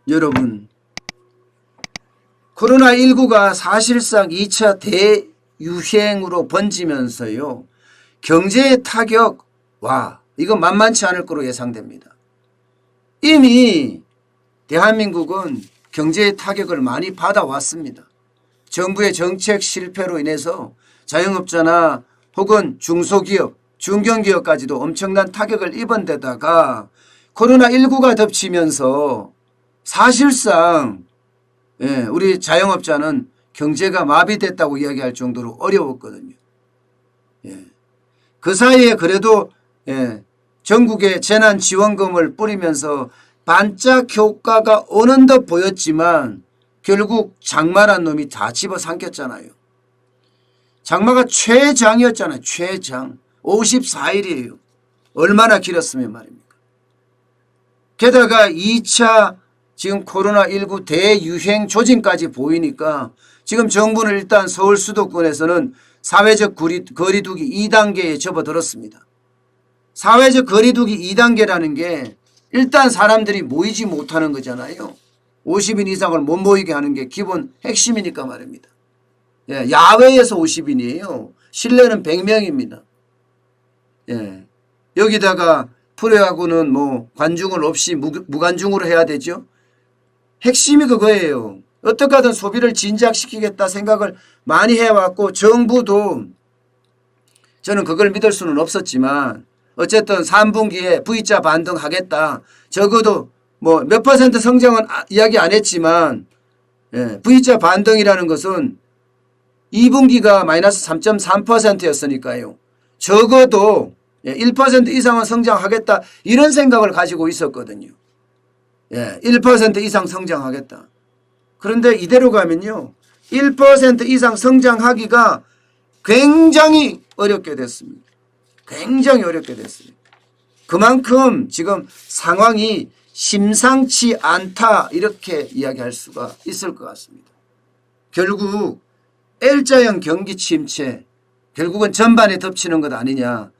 여러분, 코로나19가 사실상 2차 대유행으로 번지면서요, 경제의 타격, 이거 만만치 않을 거로 예상됩니다. 이미 대한민국은 경제의 타격을 많이 받아왔습니다. 정부의 정책 실패로 인해서 자영업자나 혹은 중소기업, 중견기업까지도 엄청난 타격을 입은 데다가 코로나19가 덮치면서 사실상 우리 자영업자는 경제가 마비됐다고 이야기할 정도로 어려웠거든요. 그 사이에 그래도 전국에 재난지원금을 뿌리면서 반짝 효과가 오는 듯 보였지만 결국 장마란 놈이 다 집어삼켰잖아요. 장마가 최장이었잖아요. 최장. 54일이에요. 얼마나 길었으면 말입니까. 게다가 2차 지금 코로나19 대유행 조짐까지 보이니까 지금 정부는 일단 서울 수도권에서는 사회적 거리두기 2단계에 접어들었습니다. 사회적 거리두기 2단계라는 게 일단 사람들이 모이지 못하는 거잖아요. 50인 이상을 못 모이게 하는 게 기본 핵심이니까 말입니다. 야외에서 50인이에요. 실내는 100명입니다. 여기다가 프로야구는 뭐 관중을 없이 무관중으로 해야 되죠. 핵심이 그거예요. 어떻게 하든 소비를 진작시키겠다 생각을 많이 해왔고 정부도 저는 그걸 믿을 수는 없었지만 어쨌든 3분기에 V자 반등하겠다. 적어도 뭐 몇 퍼센트 성장은 이야기 안 했지만 V자 반등이라는 것은 2분기가 마이너스 3.3%였으니까요. 적어도 1% 이상은 성장하겠다 이런 생각을 가지고 있었거든요. 1% 이상 성장하겠다. 그런데 이대로 가면요. 1% 이상 성장하기가 굉장히 어렵게 됐습니다. 굉장히 어렵게 됐습니다. 그만큼 지금 상황이 심상치 않다 이렇게 이야기할 수가 있을 것 같습니다. 결국 L자형 경기 침체 결국은 전반에 덮치는 것 아니냐.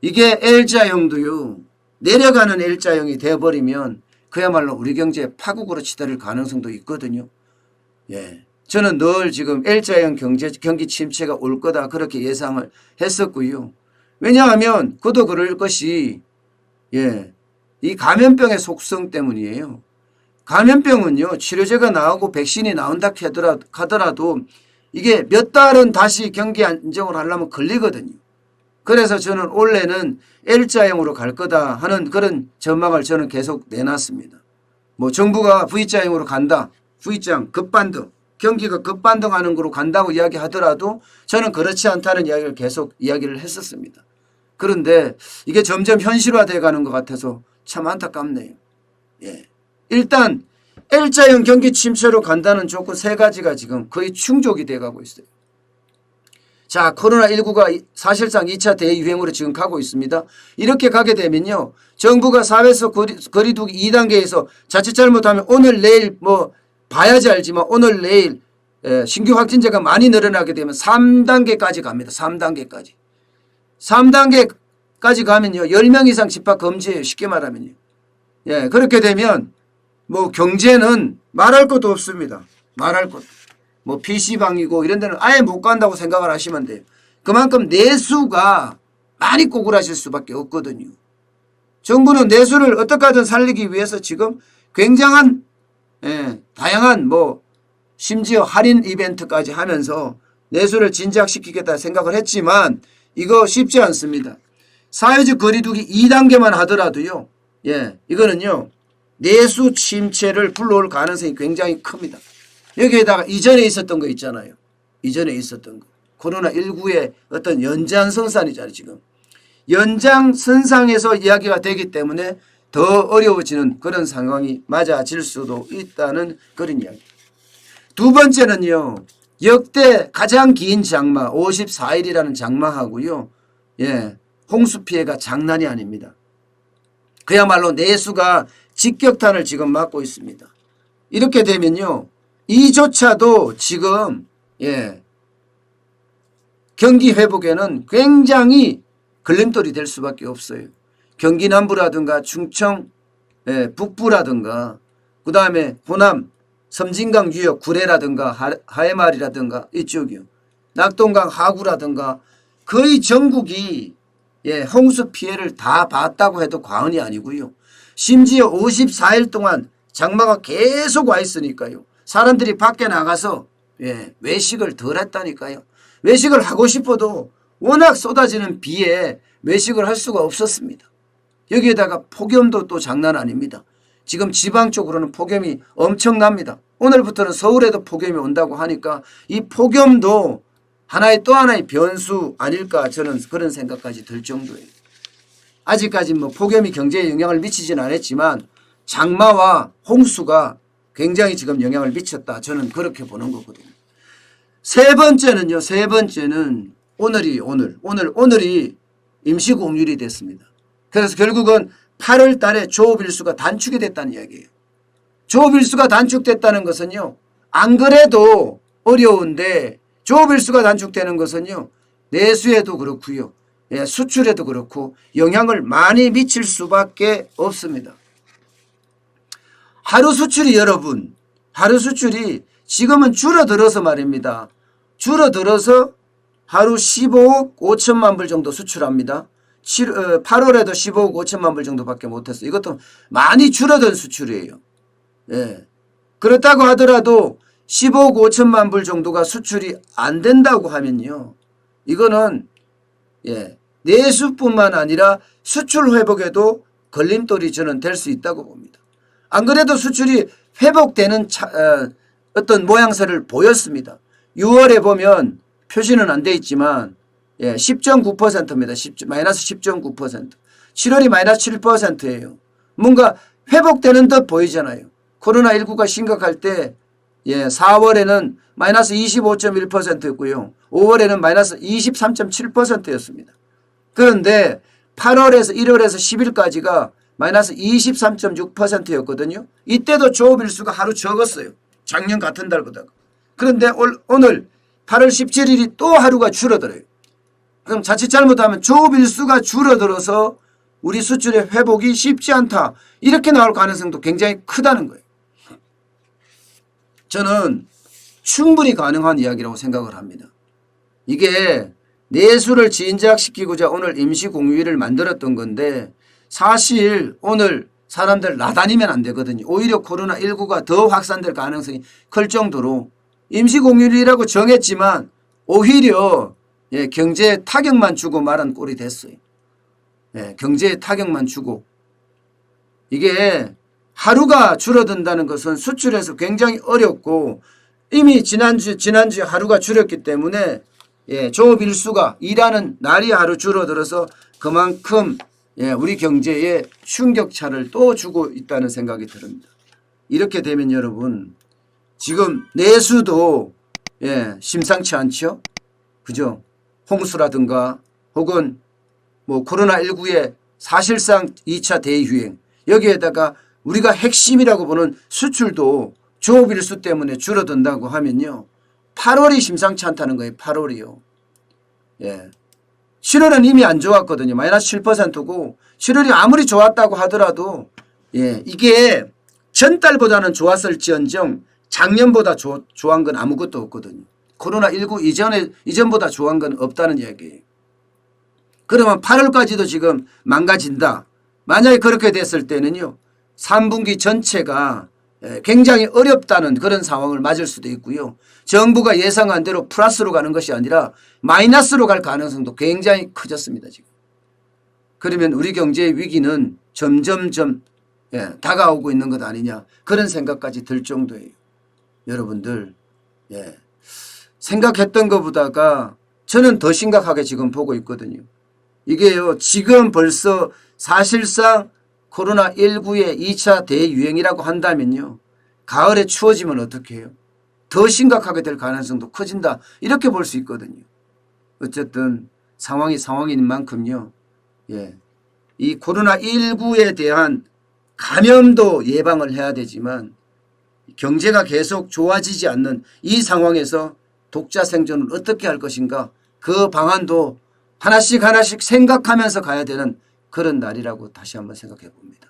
이게 L자형도요. 내려가는 L자형이 되어버리면 그야말로 우리 경제에 파국으로 치달을 가능성도 있거든요. 저는 늘 지금 L자형 경기 침체가 올 거다 그렇게 예상을 했었고요. 왜냐하면 그도 그럴 것이 이 감염병의 속성 때문이에요. 감염병은요. 치료제가 나오고 백신이 나온다 하더라도 이게 몇 달은 다시 경기 안정을 하려면 걸리거든요. 그래서 저는 올해는 L자형으로 갈 거다 하는 그런 전망을 저는 계속 내놨습니다. 뭐 정부가 V자형으로 간다. V자형 급반등. 경기가 급반등하는 거로 간다고 이야기하더라도 저는 그렇지 않다는 이야기를 계속 이야기를 했었습니다. 그런데 이게 점점 현실화되어 가는 것 같아서 참 안타깝네요. 일단 L자형 경기 침체로 간다는 조건 세 가지가 지금 거의 충족이 돼 가고 있어요. 자, 코로나19가 사실상 2차 대유행으로 지금 가고 있습니다. 이렇게 가게 되면요. 정부가 사회적 거리두기 2단계에서 자칫 잘못하면 오늘 내일 뭐 봐야지 알지만 오늘 내일 신규 확진자가 많이 늘어나게 되면 3단계까지 갑니다. 3단계까지. 3단계까지 가면요. 10명 이상 집합 금지예요. 쉽게 말하면요. 그렇게 되면 뭐 경제는 말할 것도 없습니다. 말할 것. 뭐 PC방이고 이런 데는 아예 못 간다고 생각을 하시면 돼요. 그만큼 내수가 많이 꼬꾸라질 수밖에 없거든요. 정부는 내수를 어떻게 하든 살리기 위해서 지금 굉장한 다양한 뭐 심지어 할인 이벤트까지 하면서 내수를 진작시키겠다 생각을 했지만 이거 쉽지 않습니다. 사회적 거리두기 2단계만 하더라도요. 이거는요. 내수 침체를 불러올 가능성이 굉장히 큽니다. 여기에다가 이전에 있었던 거 있잖아요. 이전에 있었던 거. 코로나19의 어떤 연장선상이잖아요. 지금. 연장선상에서 이야기가 되기 때문에 더 어려워지는 그런 상황이 맞아질 수도 있다는 그런 이야기. 두 번째는요. 역대 가장 긴 장마 54일이라는 장마하고요. 홍수 피해가 장난이 아닙니다. 그야말로 내수가 직격탄을 지금 맞고 있습니다. 이렇게 되면요. 이조차도 지금 경기 회복에는 굉장히 걸림돌이 될 수밖에 없어요. 경기 남부라든가 충청 북부라든가 그 다음에 호남 섬진강 유역 구례라든가 하회마을이라든가 이쪽이요. 낙동강 하구라든가 거의 전국이 홍수 피해를 다 봤다고 해도 과언이 아니고요. 심지어 54일 동안 장마가 계속 와 있으니까요. 사람들이 밖에 나가서 외식을 덜 했다니까요. 외식을 하고 싶어도 워낙 쏟아지는 비에 외식을 할 수가 없었습니다. 여기에다가 폭염도 또 장난 아닙니다. 지금 지방 쪽으로는 폭염이 엄청납니다. 오늘부터는 서울에도 폭염이 온다고 하니까 이 폭염도 또 하나의 변수 아닐까 저는 그런 생각까지 들 정도예요. 아직까지 뭐 폭염이 경제에 영향을 미치지는 않았지만 장마와 홍수가 굉장히 지금 영향을 미쳤다. 저는 그렇게 보는 거거든요. 세 번째는 오늘이 임시공휴일이 됐습니다. 그래서 결국은 8월 달에 조업일수가 단축이 됐다는 이야기예요. 조업일수가 단축됐다는 것은요. 안 그래도 어려운데 조업일수가 단축되는 것은요. 내수에도 그렇고요. 수출에도 그렇고 영향을 많이 미칠 수밖에 없습니다. 하루 수출이 지금은 줄어들어서 말입니다. 줄어들어서 하루 15억 5천만 불 정도 수출합니다. 8월에도 15억 5천만 불 정도밖에 못했어요. 이것도 많이 줄어든 수출이에요. 그렇다고 하더라도 15억 5천만 불 정도가 수출이 안 된다고 하면요. 이거는 내수뿐만 아니라 수출 회복에도 걸림돌이 저는 될 수 있다고 봅니다. 안 그래도 수출이 회복되는 어떤 모양새를 보였습니다. 6월에 보면 표시는 안 돼 있지만 10.9%입니다. 마이너스 10.9%. 7월이 마이너스 7%예요. 뭔가 회복되는 듯 보이잖아요. 코로나19가 심각할 때 4월에는 마이너스 25.1%였고요. 5월에는 마이너스 23.7%였습니다. 그런데 8월에서 1월에서 10일까지가 마이너스 23.6%였거든요. 이때도 조업일수가 하루 적었어요. 작년 같은 달보다. 그런데 오늘 8월 17일이 또 하루가 줄어들어요. 그럼 자칫 잘못하면 조업일수가 줄어들어서 우리 수출의 회복이 쉽지 않다. 이렇게 나올 가능성도 굉장히 크다는 거예요. 저는 충분히 가능한 이야기라고 생각을 합니다. 이게 내수를 진작시키고자 오늘 임시공휴일을 만들었던 건데 사실 오늘 사람들 나다니면 안 되거든요. 오히려 코로나19가 더 확산될 가능성이 클 정도로 임시공휴일이라고 정했지만 오히려 경제에 타격만 주고 말한 꼴이 됐어요. 경제에 타격만 주고. 이게 하루가 줄어든다는 것은 수출에서 굉장히 어렵고 이미 지난주에 하루가 줄었기 때문에 조업일수가 일하는 날이 하루 줄어들어서 그만큼 우리 경제에 충격차를 또 주고 있다는 생각이 듭니다. 이렇게 되면 여러분 지금 내수도 심상치 않죠. 그죠? 홍수라든가 혹은 뭐 코로나19의 사실상 2차 대유행 여기에다가 우리가 핵심이라고 보는 수출도 조업일수 때문에 줄어든다고 하면요. 8월이 심상치 않다는 거예요. 8월이요. 7월은 이미 안 좋았거든요. 마이너스 7%고 7월이 아무리 좋았다고 하더라도 이게 전달보다는 좋았을지언정 작년보다 좋은 건 아무것도 없거든요. 코로나19 이전보다 좋은 건 없다는 이야기예요. 그러면 8월까지도 지금 망가진다. 만약에 그렇게 됐을 때는요. 3분기 전체가 굉장히 어렵다는 그런 상황을 맞을 수도 있고요. 정부가 예상한 대로 플러스로 가는 것이 아니라 마이너스로 갈 가능성도 굉장히 커졌습니다. 지금. 그러면 우리 경제의 위기는 점점점 다가오고 있는 것 아니냐 그런 생각까지 들 정도예요. 여러분들 생각했던 것보다가 저는 더 심각하게 지금 보고 있거든요. 이게요 지금 벌써 사실상 코로나19의 2차 대유행이라고 한다면요. 가을에 추워지면 어떻게 해요? 더 심각하게 될 가능성도 커진다. 이렇게 볼 수 있거든요. 어쨌든 상황인 만큼요. 이 코로나19에 대한 감염도 예방을 해야 되지만 경제가 계속 좋아지지 않는 이 상황에서 독자 생존을 어떻게 할 것인가 그 방안도 하나씩 생각하면서 가야 되는 그런 날이라고 다시 한번 생각해 봅니다.